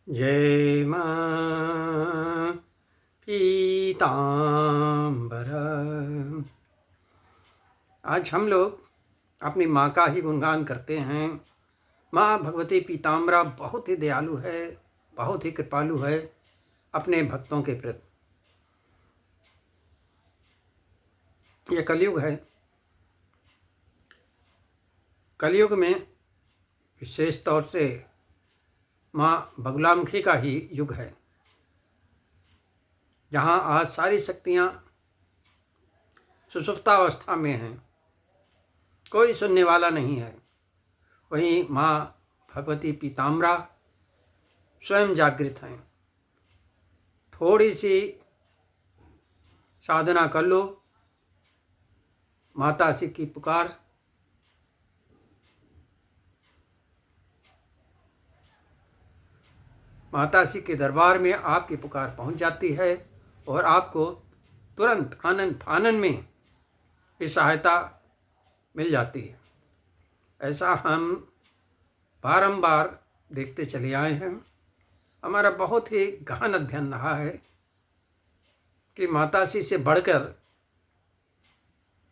जय मां पीताम्बर। आज हम लोग अपनी माँ का ही गुणगान करते हैं। माँ भगवती पीताम्बरा बहुत ही दयालु है, बहुत ही कृपालु है अपने भक्तों के प्रति। ये कलयुग है। कलयुग में विशेष तौर से माँ बगुलामुखी का ही युग है, जहाँ आज सारी शक्तियाँ सुषुप्तावस्था में हैं, कोई सुनने वाला नहीं है। वहीं माँ भगवती पीताम्बरा स्वयं जागृत हैं। थोड़ी सी साधना कर लो, माता श्री की पुकार माता श्री के दरबार में आपकी पुकार पहुंच जाती है और आपको तुरंत आनन फानन में इस सहायता मिल जाती है। ऐसा हम बारंबार देखते चले आए हैं। हमारा बहुत ही गहन अध्ययन रहा है कि माता श्री से बढ़कर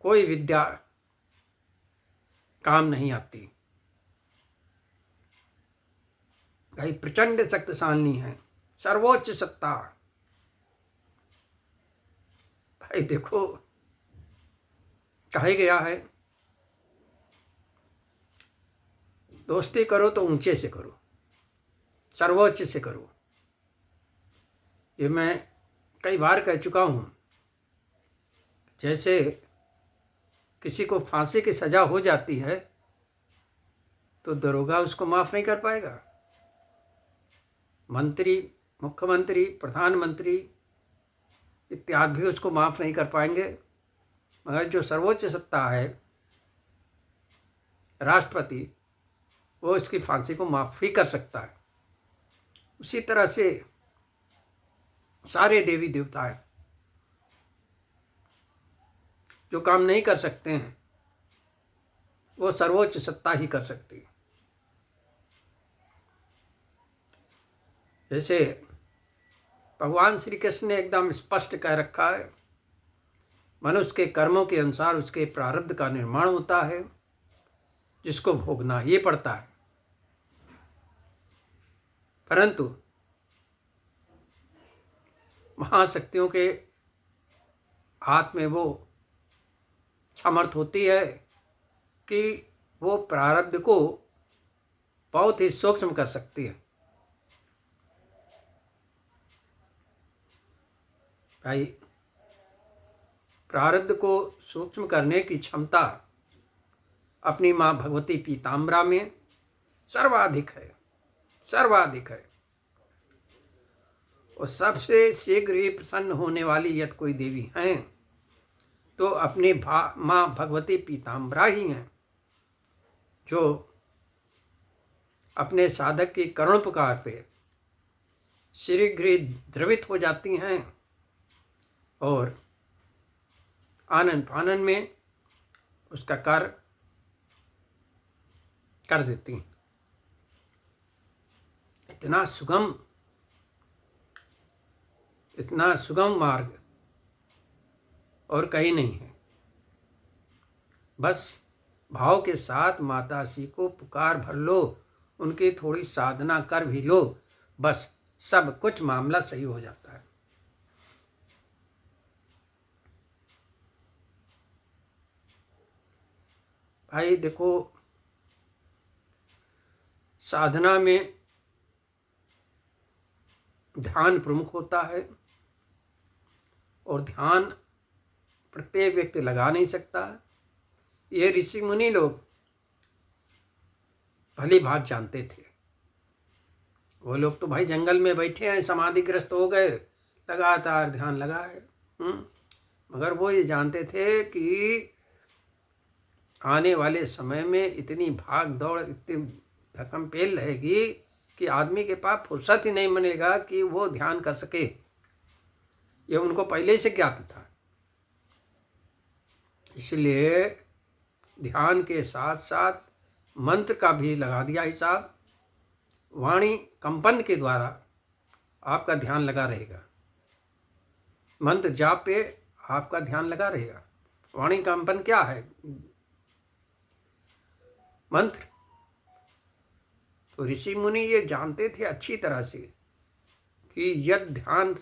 कोई विद्या काम नहीं आती। भाई प्रचंड शक्तिशाली है, सर्वोच्च सत्ता। भाई देखो, कहा गया है दोस्ती करो तो ऊंचे से करो, सर्वोच्च से करो। ये मैं कई बार कह चुका हूं। जैसे किसी को फांसी की सजा हो जाती है तो दरोगा उसको माफ नहीं कर पाएगा, मंत्री, मुख्यमंत्री, प्रधानमंत्री इत्यादि भी उसको माफ नहीं कर पाएंगे। मगर जो सर्वोच्च सत्ता है, राष्ट्रपति, वो इसकी फांसी को माफ ही कर सकता है। उसी तरह से सारे देवी देवता जो काम नहीं कर सकते हैं, वो सर्वोच्च सत्ता ही कर सकती है। जैसे भगवान श्री कृष्ण ने एकदम स्पष्ट कह रखा है, मनुष्य के कर्मों के अनुसार उसके प्रारब्ध का निर्माण होता है, जिसको भोगना ये पड़ता है। परंतु महाशक्तियों के हाथ में वो समर्थ होती है कि वो प्रारब्ध को बहुत ही सूक्ष्म कर सकती है। भाई प्रारब्ध को सूक्ष्म करने की क्षमता अपनी माँ भगवती पीताम्बरा में सर्वाधिक है, सर्वाधिक है। और सबसे शीघ्र ही प्रसन्न होने वाली यदि कोई देवी हैं तो अपनी माँ भगवती पीताम्बरा ही हैं, जो अपने साधक की करुण पुकार पे शीघ्र ही द्रवित हो जाती हैं और आनन फानन में उसका कार्य कर देती हैं। इतना सुगम मार्ग और कहीं नहीं है। बस भाव के साथ माता श्री को पुकार भर लो, उनकी थोड़ी साधना कर भी लो, बस सब कुछ मामला सही हो जाता है। भाई देखो, साधना में ध्यान प्रमुख होता है और ध्यान प्रत्येक व्यक्ति लगा नहीं सकता। ये ऋषि मुनि लोग भली भांति जानते थे। वो लोग तो भाई जंगल में बैठे हैं, समाधिग्रस्त हो गए, लगातार ध्यान लगा है। मगर वो ये जानते थे कि आने वाले समय में इतनी भाग दौड़, इतनी धकम पेल रहेगी कि आदमी के पास फुर्सत ही नहीं मिलेगा कि वो ध्यान कर सके। ये उनको पहले से ज्ञात था। इसलिए ध्यान के साथ साथ मंत्र का भी लगा दिया हिसाब। वाणी कंपन के द्वारा आपका ध्यान लगा रहेगा, मंत्र जाप पे आपका ध्यान लगा रहेगा। वाणी कंपन क्या है? मंत्र। तो ऋषि मुनि ये जानते थे अच्छी तरह से कि यदि ध्यान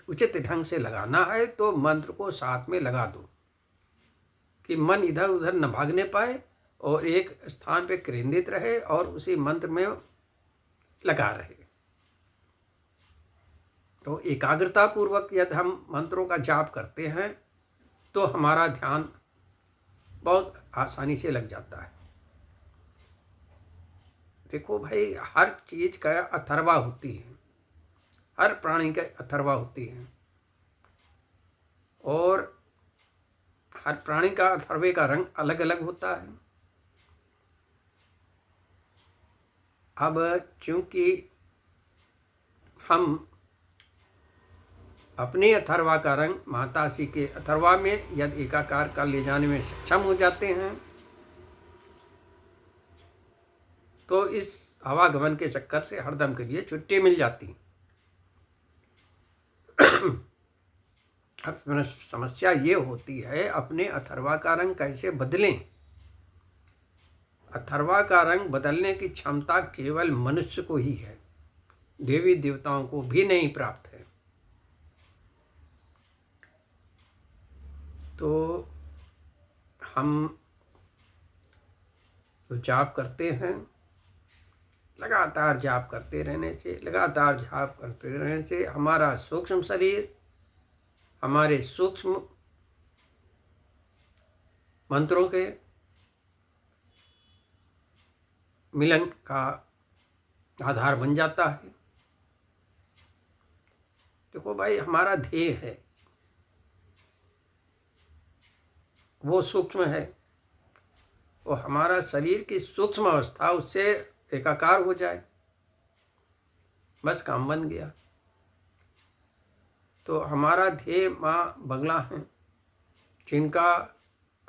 उचित ढंग से लगाना है तो मंत्र को साथ में लगा दो कि मन इधर उधर न भागने पाए और एक स्थान पे केंद्रित रहे और उसी मंत्र में लगा रहे। तो एकाग्रता पूर्वक यदि हम मंत्रों का जाप करते हैं तो हमारा ध्यान बहुत आसानी से लग जाता है। देखो भाई, हर चीज का अथर्वा होती है, हर प्राणी का अथर्वा होती है, और हर प्राणी का अथर्वे का रंग अलग अलग होता है। अब चूंकि हम अपने अथर्वा का रंग माताश्री के अथर्वा में यदि एकाकार कर ले जाने में सक्षम हो जाते हैं तो इस आवागमन के चक्कर से हरदम के लिए छुट्टी मिल जाती। अब समस्या ये होती है अपने अथर्वा का रंग कैसे बदलें। अथर्वा का रंग बदलने की क्षमता केवल मनुष्य को ही है, देवी देवताओं को भी नहीं प्राप्त है। तो हम जो जाप करते हैं, लगातार जाप करते रहने से, लगातार जाप करते रहने से हमारा सूक्ष्म शरीर हमारे सूक्ष्म मंत्रों के मिलन का आधार बन जाता है। देखो भाई, हमारा ध्येय है वो सूक्ष्म है, वो हमारा शरीर की सूक्ष्म अवस्था उससे एकाकार हो जाए, बस काम बन गया। तो हमारा ध्येय माँ बगला है जिनका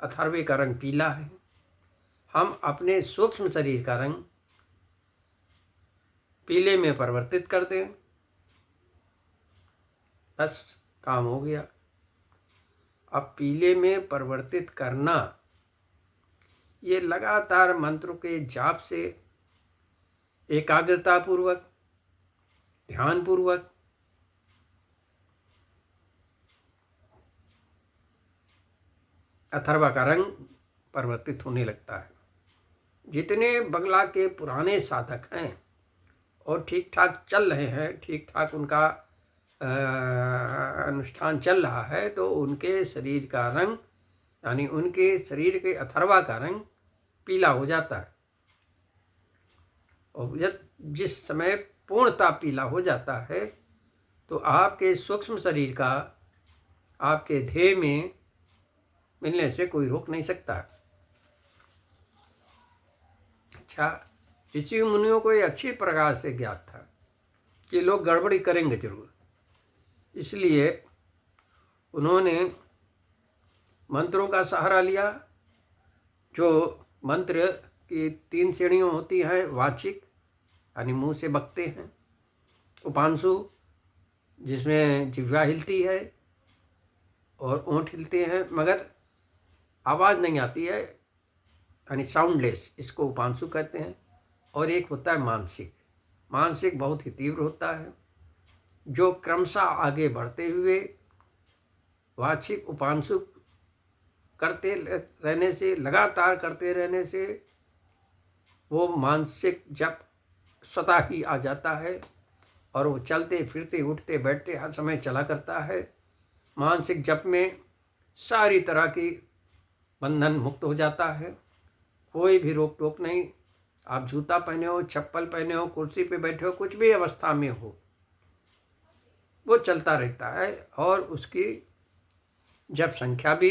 अथर्वे का रंग पीला है। हम अपने सूक्ष्म शरीर का रंग पीले में परिवर्तित कर दें, बस काम हो गया। अब पीले में परिवर्तित करना, ये लगातार मंत्रों के जाप से एकाग्रता पूर्वक, ध्यान पूर्वक अथर्वा का रंग परिवर्तित होने लगता है। जितने बगला के पुराने साधक हैं और ठीक ठाक चल रहे हैं, ठीक ठाक उनका अनुष्ठान चल रहा है, तो उनके शरीर का रंग यानी उनके शरीर के अथर्वा का रंग पीला हो जाता है। और जिस समय पूर्णता पीला हो जाता है तो आपके सूक्ष्म शरीर का आपके ध्येय में मिलने से कोई रोक नहीं सकता। अच्छा, ऋषि मुनियों को ये अच्छी प्रकार से ज्ञात था कि लोग गड़बड़ी करेंगे जरूर, इसलिए उन्होंने मंत्रों का सहारा लिया। जो मंत्र की 3 श्रेणियाँ होती हैं, वाचिक यानी मुंह से बकते हैं, उपांशु जिसमें जिह्वा हिलती है और ओंठ हिलते हैं मगर आवाज़ नहीं आती है, यानी साउंडलेस, इसको उपांशु कहते हैं। और एक होता है मानसिक। मानसिक बहुत ही तीव्र होता है, जो क्रमशः आगे बढ़ते हुए वाचिक उपांशु करते रहने से, लगातार करते रहने से वो मानसिक जप स्वतः ही आ जाता है और वो चलते फिरते उठते बैठते हर समय चला करता है। मानसिक जप में सारी तरह की बंधन मुक्त हो जाता है, कोई भी रोक टोक नहीं। आप जूता पहने हो, चप्पल पहने हो, कुर्सी पे बैठे हो, कुछ भी अवस्था में हो, वो चलता रहता है और उसकी जप संख्या भी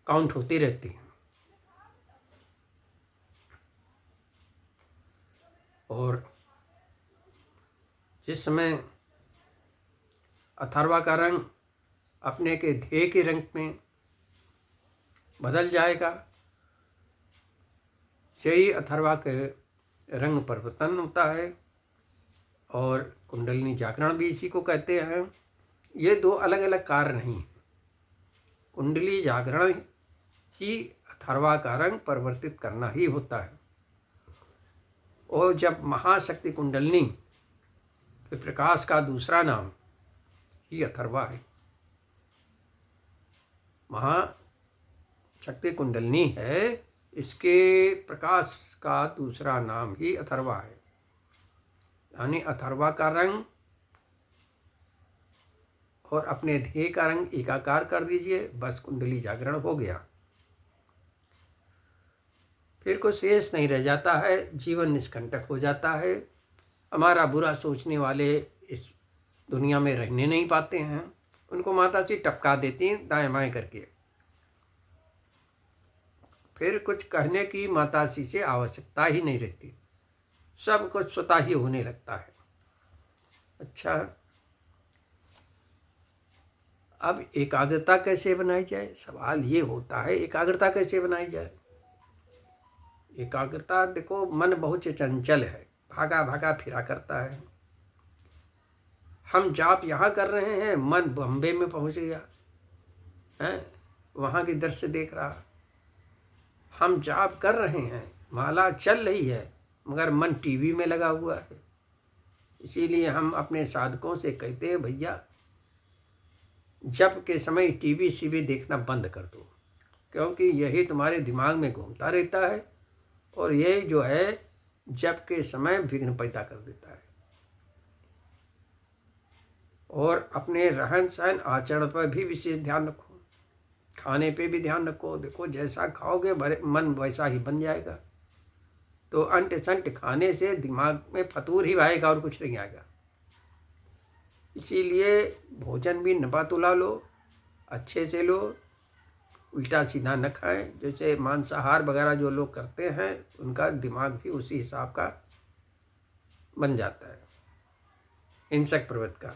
काउंट होती रहती है। और जिस समय अथर्वा का रंग अपने के ध्येय के रंग में बदल जाएगा, यही अथर्वा के रंग परिवर्तन होता है, और कुंडलिनी जागरण भी इसी को कहते हैं। ये दो अलग अलग कार्य नहीं हैं। कुंडली जागरण ही अथर्वा का रंग परिवर्तित करना ही होता है। और जब महाशक्ति कुंडलिनी के प्रकाश का दूसरा नाम ही अथर्वा है, महाशक्ति कुंडलिनी है, इसके प्रकाश का दूसरा नाम ही अथर्वा है। यानी अथर्वा का रंग और अपने ध्येय का रंग एकाकार कर दीजिए, बस कुंडली जागरण हो गया। फिर कोई शेष नहीं रह जाता है, जीवन निष्कंटक हो जाता है। हमारा बुरा सोचने वाले इस दुनिया में रहने नहीं पाते हैं, उनको माता जी टपका देती हैं दाएं बाएं करके। फिर कुछ कहने की माता जी से आवश्यकता ही नहीं रहती, सब कुछ स्वतः ही होने लगता है। अच्छा, अब एकाग्रता कैसे बनाई जाए? सवाल ये होता है, एकाग्रता कैसे बनाई जाए? एकाग्रता, देखो मन बहुत चंचल है, भागा भागा फिरा करता है। हम जाप यहाँ कर रहे हैं, मन बॉम्बे में पहुँच गया है, वहाँ की दृश्य देख रहा। हम जाप कर रहे हैं, माला चल रही है, मगर मन टीवी में लगा हुआ है। इसीलिए हम अपने साधकों से कहते हैं, भैया जप के समय टीवी सीवी देखना बंद कर दो, क्योंकि यही तुम्हारे दिमाग में घूमता रहता है और यही जो है जप के समय विघ्न पैदा कर देता है। और अपने रहन सहन आचरण पर भी विशेष ध्यान रखो, खाने पे भी ध्यान रखो। देखो जैसा खाओगे मन वैसा ही बन जाएगा। तो अंट संट खाने से दिमाग में फतूर ही आएगा और कुछ नहीं आएगा। इसीलिए भोजन भी नपा तुला लो, अच्छे से लो, उल्टा सीधा न खाएं। जैसे मांसाहार वगैरह जो लोग करते हैं, उनका दिमाग भी उसी हिसाब का बन जाता है, हिंसक प्रवृत्ति का।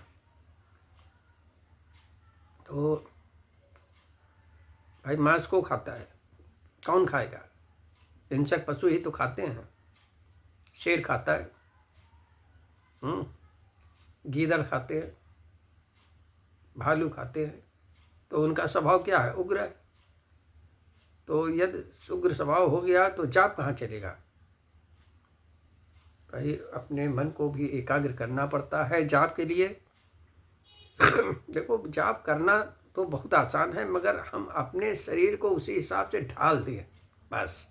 तो भाई मांस को खाता है, कौन खाएगा? हिंसक पशु ही तो खाते हैं। शेर खाता है, गीदड़ खाते हैं, भालू खाते हैं। तो उनका स्वभाव क्या है? उग्र है। तो यदि उग्र स्वभाव हो गया तो जाप कहाँ चलेगा? भाई अपने मन को भी एकाग्र करना पड़ता है जाप के लिए। देखो जाप करना तो बहुत आसान है, मगर हम अपने शरीर को उसी हिसाब से ढाल दें बस।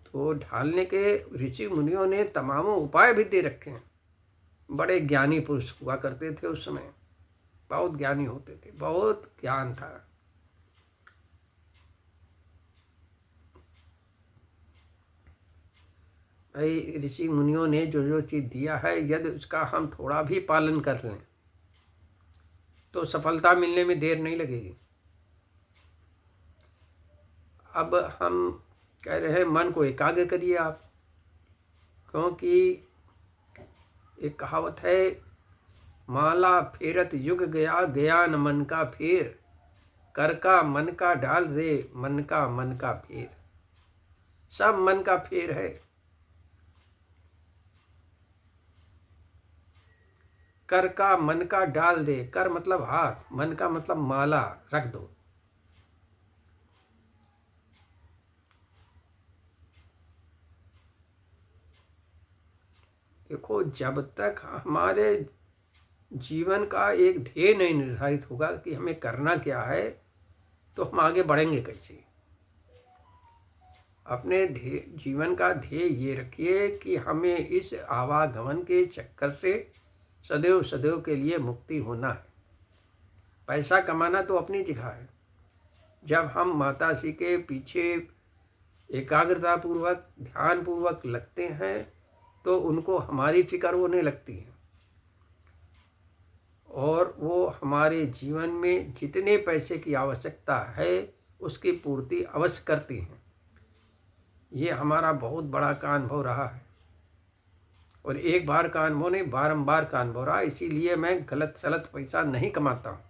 तो ढालने के ऋषि मुनियों ने तमामों उपाय भी दे रखे हैं। बड़े ज्ञानी पुरुष हुआ करते थे उस समय, बहुत ज्ञानी होते थे, बहुत ज्ञान था। भाई ऋषि मुनियों ने जो जो चीज़ दिया है, यदि उसका हम थोड़ा भी पालन कर लें तो सफलता मिलने में देर नहीं लगेगी। अब हम कह रहे हैं मन को एकाग्र करिए आप, क्योंकि एक कहावत है, माला फेरत युग गया, गया न मन का फेर, कर का मन का डाल दे, मन का मन का फेर। सब मन का फेर है। कर का मन का डाल दे, कर मतलब हाथ, मन का मतलब माला रख दो। देखो जब तक हमारे जीवन का एक ध्येय नहीं निर्धारित होगा कि हमें करना क्या है, तो हम आगे बढ़ेंगे कैसे? अपने जीवन का ध्येय ये रखिए कि हमें इस आवागमन के चक्कर से सदैव सदैव के लिए मुक्ति होना है। पैसा कमाना तो अपनी जगह है। जब हम माता श्री के पीछे एकाग्रता पूर्वक ध्यान पूर्वक लगते हैं तो उनको हमारी फिक्र होने लगती है, और वो हमारे जीवन में जितने पैसे की आवश्यकता है उसकी पूर्ति अवश्य करती हैं। ये हमारा बहुत बड़ा का अनुभव रहा है, और एक बार का अनुभव नहीं, बारंबार का अनुभव रहा। इसीलिए मैं गलत सलत पैसा नहीं कमाता हूँ।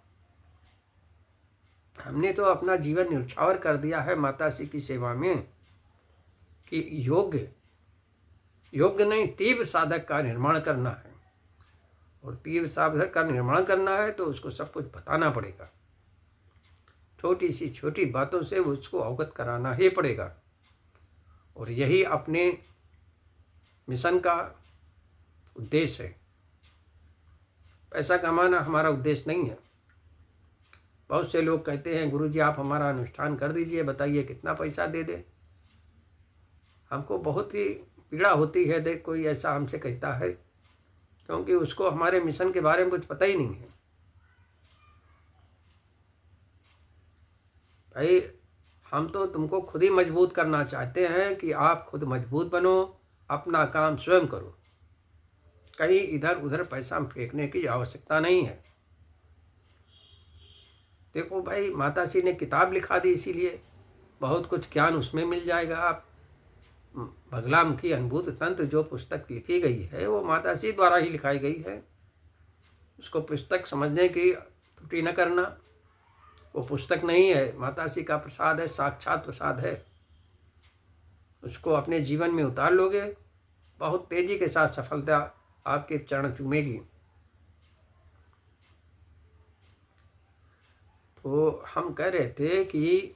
हमने तो अपना जीवन न्यौछावर कर दिया है माता श्री की सेवा में। कि योग्य नहीं, तीव्र साधक का निर्माण करना है। और तीव्र साधक का निर्माण करना है तो उसको सब कुछ बताना पड़ेगा, छोटी सी छोटी बातों से उसको अवगत कराना ही पड़ेगा। और यही अपने मिशन का उद्देश्य है। पैसा कमाना हमारा उद्देश्य नहीं है। बहुत से लोग कहते हैं गुरुजी आप हमारा अनुष्ठान कर दीजिए, बताइए कितना पैसा दे दे। हमको बहुत ही पीड़ा होती है देख कोई ऐसा हमसे कहता है, क्योंकि उसको हमारे मिशन के बारे में कुछ पता ही नहीं है। भाई हम तो तुमको खुद ही मजबूत करना चाहते हैं कि आप खुद मजबूत बनो, अपना काम स्वयं करो, कहीं इधर उधर पैसा फेंकने की आवश्यकता नहीं है। देखो भाई माताजी ने किताब लिखा दी, इसीलिए बहुत कुछ ज्ञान उसमें मिल जाएगा। आप भगलाम की अनुभूत तंत्र जो पुस्तक लिखी गई है वो माताजी द्वारा ही लिखाई गई है। उसको पुस्तक समझने की त्रुटि न करना। वो पुस्तक नहीं है, माताजी का प्रसाद है, साक्षात प्रसाद है। उसको अपने जीवन में उतार लोगे, बहुत तेजी के साथ सफलता आपके चरण चूमेगी। तो हम कह रहे थे कि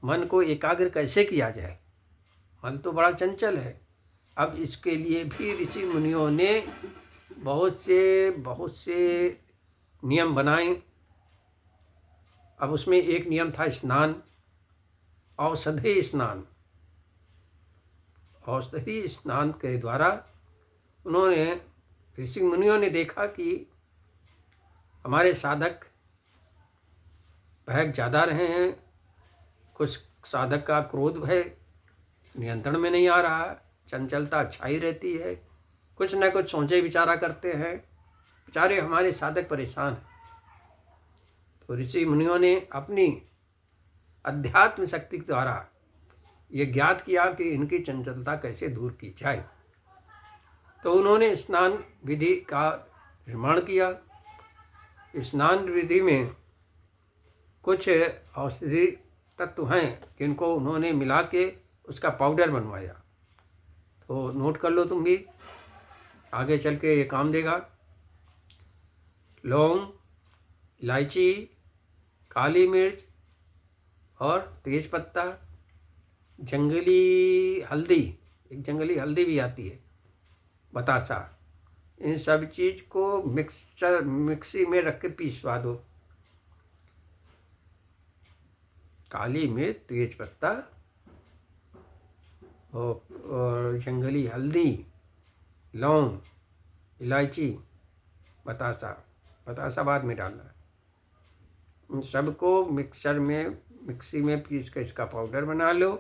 मन को एकाग्र कैसे किया जाए। मन तो बड़ा चंचल है। अब इसके लिए भी ऋषि मुनियों ने बहुत से नियम बनाए। अब उसमें एक नियम था स्नान, औषधि स्नान। औषधि स्नान के द्वारा उन्होंने ऋषि मुनियों ने देखा कि हमारे साधक बहक ज़्यादा रहे हैं, कुछ साधक का क्रोध है नियंत्रण में नहीं आ रहा, चंचलता छाई रहती है, कुछ न कुछ सोचे विचारा करते हैं, बेचारे हमारे साधक परेशान हैं। तो ऋषि मुनियों ने अपनी अध्यात्म शक्ति द्वारा ये ज्ञात किया कि इनकी चंचलता कैसे दूर की जाए। तो उन्होंने स्नान विधि का निर्माण किया। स्नान विधि में कुछ औषधि तत्व हैं जिनको उन्होंने मिला के उसका पाउडर बनवाया। तो नोट कर लो तुम भी, आगे चल के ये काम देगा। लौंग, इलायची, काली मिर्च और तेज पत्ता, जंगली हल्दी, एक जंगली हल्दी भी आती है, बतासा, इन सब चीज़ को मिक्सी में रख के पीसवा दो। काली मिर्च, तेज पत्ता और जंगली हल्दी, लौंग, इलायची, बतासा बाद में डालना है। इन सबको मिक्सी में पीस कर इसका पाउडर बना लो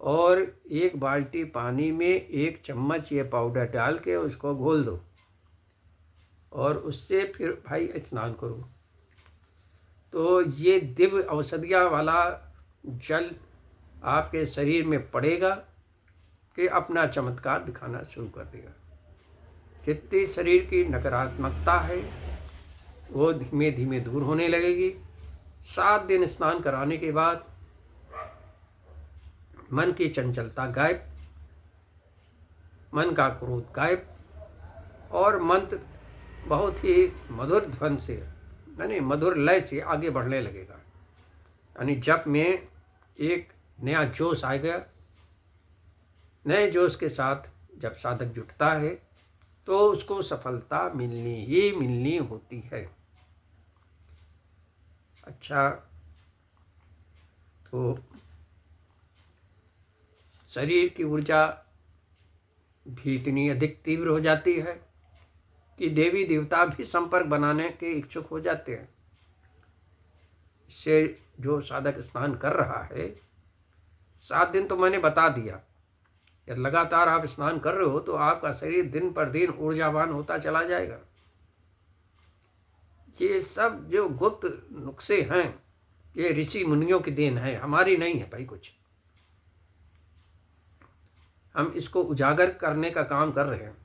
और एक बाल्टी पानी में 1 चम्मच ये पाउडर डाल के उसको घोल दो और उससे फिर भाई स्नान करो। तो ये दिव्य औषधियाँ वाला जल आपके शरीर में पड़ेगा कि अपना चमत्कार दिखाना शुरू कर देगा। जितनी शरीर की नकारात्मकता है वो धीमे धीमे दूर होने लगेगी। 7 दिन स्नान कराने के बाद मन की चंचलता गायब, मन का क्रोध गायब और मंत्र बहुत ही मधुर ध्वन से यानी मधुर लय से आगे बढ़ने लगेगा। यानी जप में एक नया जोश आएगा। नए जोश के साथ जब साधक जुटता है तो उसको सफलता मिलनी ही मिलनी होती है। अच्छा, तो शरीर की ऊर्जा भी इतनी अधिक तीव्र हो जाती है कि देवी देवता भी संपर्क बनाने के इच्छुक हो जाते हैं। इससे जो साधक स्नान कर रहा है, 7 दिन तो मैंने बता दिया, यदि लगातार आप स्नान कर रहे हो तो आपका शरीर दिन पर दिन ऊर्जावान होता चला जाएगा। ये सब जो गुप्त नुस्खे हैं ये ऋषि मुनियों की देन है, हमारी नहीं है भाई। कुछ हम इसको उजागर करने का काम कर रहे हैं।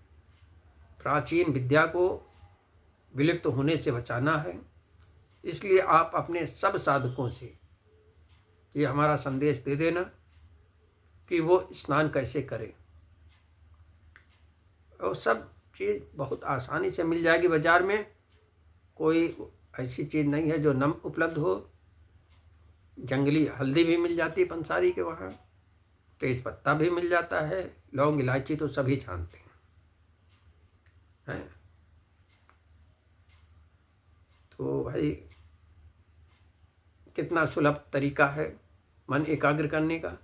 प्राचीन विद्या को विलुप्त होने से बचाना है। इसलिए आप अपने सब साधकों से ये हमारा संदेश दे देना कि वो स्नान कैसे करे, और सब चीज़ बहुत आसानी से मिल जाएगी बाज़ार में। कोई ऐसी चीज़ नहीं है जो न उपलब्ध हो। जंगली हल्दी भी मिल जाती है पंसारी के वहाँ, तेज पत्ता भी मिल जाता है, लौंग इलायची तो सभी जानते हैं। तो भाई कितना सुलभ तरीका है मन एकाग्र करने का।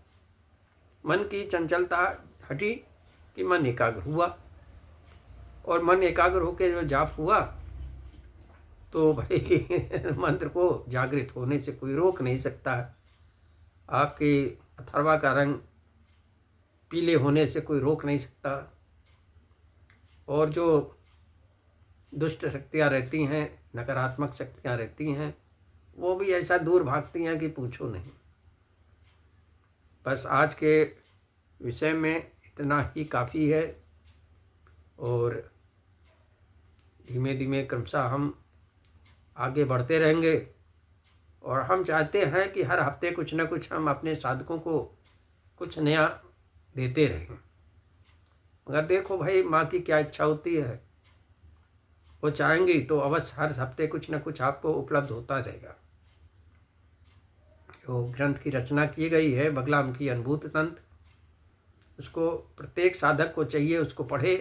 मन की चंचलता हटी कि मन एकाग्र हुआ, और मन एकाग्र होकर जो जाप हुआ तो भाई मंत्र को जागृत होने से कोई रोक नहीं सकता। आपके अथर्वा का रंग पीले होने से कोई रोक नहीं सकता, और जो दुष्ट शक्तियाँ रहती हैं, नकारात्मक शक्तियाँ रहती हैं, वो भी ऐसा दूर भागती हैं कि पूछो नहीं। बस आज के विषय में इतना ही काफ़ी है, और धीमे धीमे क्रमशः हम आगे बढ़ते रहेंगे। और हम चाहते हैं कि हर हफ्ते कुछ न कुछ हम अपने साधकों को कुछ नया देते रहें। मगर देखो भाई, माँ की क्या इच्छा होती है, वो चाहेंगी तो अवश्य हर हफ्ते कुछ न कुछ आपको उपलब्ध होता जाएगा। जो ग्रंथ की रचना की गई है बगलाम की अनुभूत तंत्र, उसको प्रत्येक साधक को चाहिए उसको पढ़े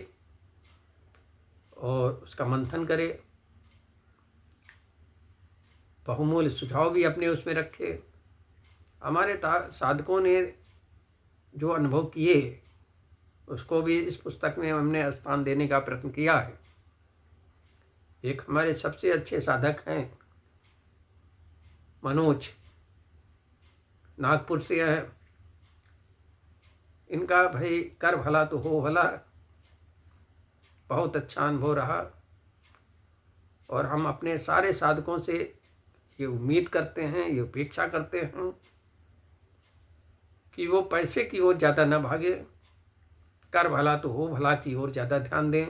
और उसका मंथन करे, बहुमूल्य सुझाव भी अपने उसमें रखे। हमारे साधकों ने जो अनुभव किए उसको भी इस पुस्तक में हमने स्थान देने का प्रयत्न किया है। एक हमारे सबसे अच्छे साधक हैं मनोज, नागपुर से हैं। इनका भाई कर भला तो हो भला, बहुत अच्छा अनुभव रहा। और हम अपने सारे साधकों से ये उम्मीद करते हैं, ये अपेक्षा करते हैं कि वो पैसे की ओर ज़्यादा न भागे, कर भला तो हो भला की ओर ज़्यादा ध्यान दें।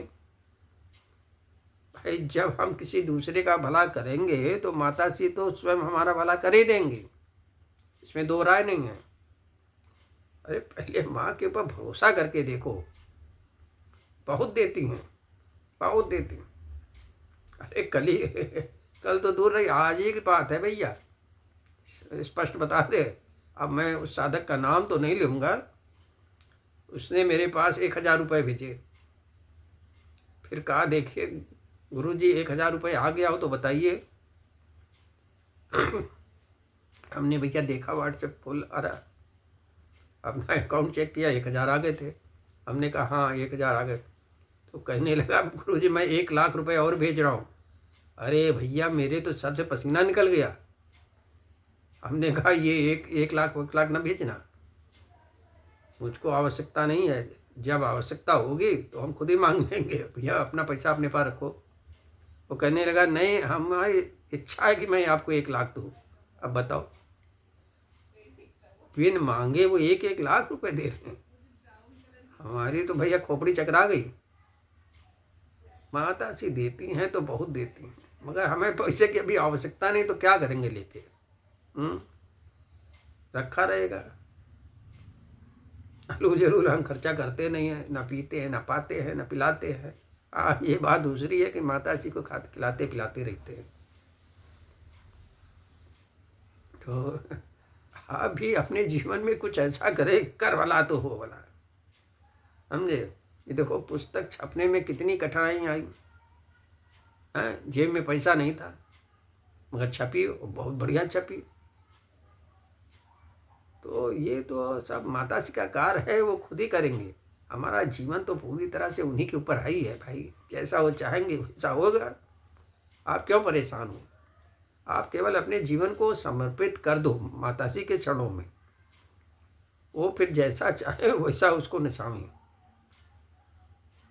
भाई जब हम किसी दूसरे का भला करेंगे तो माता जी तो स्वयं हमारा भला कर ही देंगे, इसमें दो राय नहीं है। अरे पहले माँ के ऊपर भरोसा करके देखो, बहुत देती हैं, बहुत देती हैं। अरे कल तो दूर रही, आज ही की बात है भैया, स्पष्ट बता दे। अब मैं उस साधक का नाम तो नहीं लूँगा, उसने मेरे पास 1000 रुपये भेजे। फिर कहा देखिए गुरुजी 1000 रुपये आ गया हो तो बताइए। हमने भैया देखा व्हाट्सएप फुल आ रहा, अपना अकाउंट चेक किया, 1000 आ गए थे। हमने कहा हाँ 1000 आ गए। तो कहने लगा गुरुजी मैं 1,00,000 रुपये और भेज रहा हूँ। अरे भैया मेरे तो सर से पसीना निकल गया। हमने कहा ये 1,00,000 न भेजना, मुझको आवश्यकता नहीं है, जब आवश्यकता होगी तो हम खुद ही मांग लेंगे, भैया अपना पैसा अपने पास रखो। वो कहने लगा नहीं हमारी इच्छा है कि मैं आपको 1,00,000 दूँ। अब बताओ, बिन मांगे वो 1,00,000 रुपये दे रहे हैं। हमारी तो भैया खोपड़ी चकरा गई। माता सी देती हैं तो बहुत देती हैं, मगर हमें पैसे की अभी आवश्यकता नहीं तो क्या करेंगे लेके। रखा रहेगा। जरूर हम खर्चा करते नहीं हैं, ना पीते हैं, ना पाते हैं, ना पिलाते हैं। हाँ ये बात दूसरी है कि माता जी को खिलाते पिलाते रहते हैं। तो आप भी अपने जीवन में कुछ ऐसा करें, कर भला तो हो भला। समझे? ये देखो पुस्तक छपने में कितनी कठिनाई आई हैं, जेब में पैसा नहीं था मगर छपी, बहुत बढ़िया छपी। तो ये तो सब माता जी का कार्य है, वो खुद ही करेंगे। हमारा जीवन तो पूरी तरह से उन्हीं के ऊपर ही है भाई, जैसा वो चाहेंगे वैसा होगा। आप क्यों परेशान हो? आप केवल अपने जीवन को समर्पित कर दो माता जी के चरणों में, वो फिर जैसा चाहे वैसा उसको नचावें।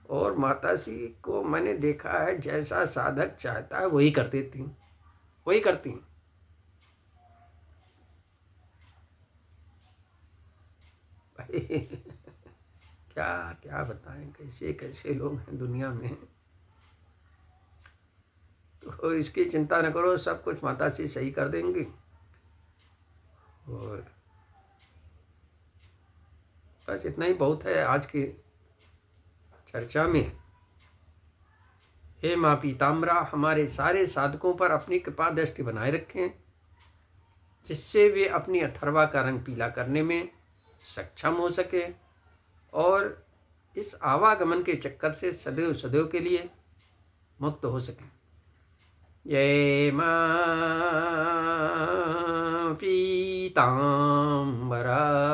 और माता जी को मैंने देखा है, जैसा साधक चाहता है वही कर देती, वही करती हैं। भाई क्या क्या बताएं, कैसे कैसे लोग हैं दुनिया में। तो इसकी चिंता न करो, सब कुछ माता जी सही कर देंगी। और बस इतना ही बहुत है आज की चर्चा में। हे माँ पीताम्बरा, हमारे सारे साधकों पर अपनी कृपा दृष्टि बनाए रखें, जिससे वे अपनी अथर्वा का रंग पीला करने में सक्षम हो सके और इस आवागमन के चक्कर से सदैव सदैव के लिए मुक्त हो सके। जय माँ पीताम्बरा।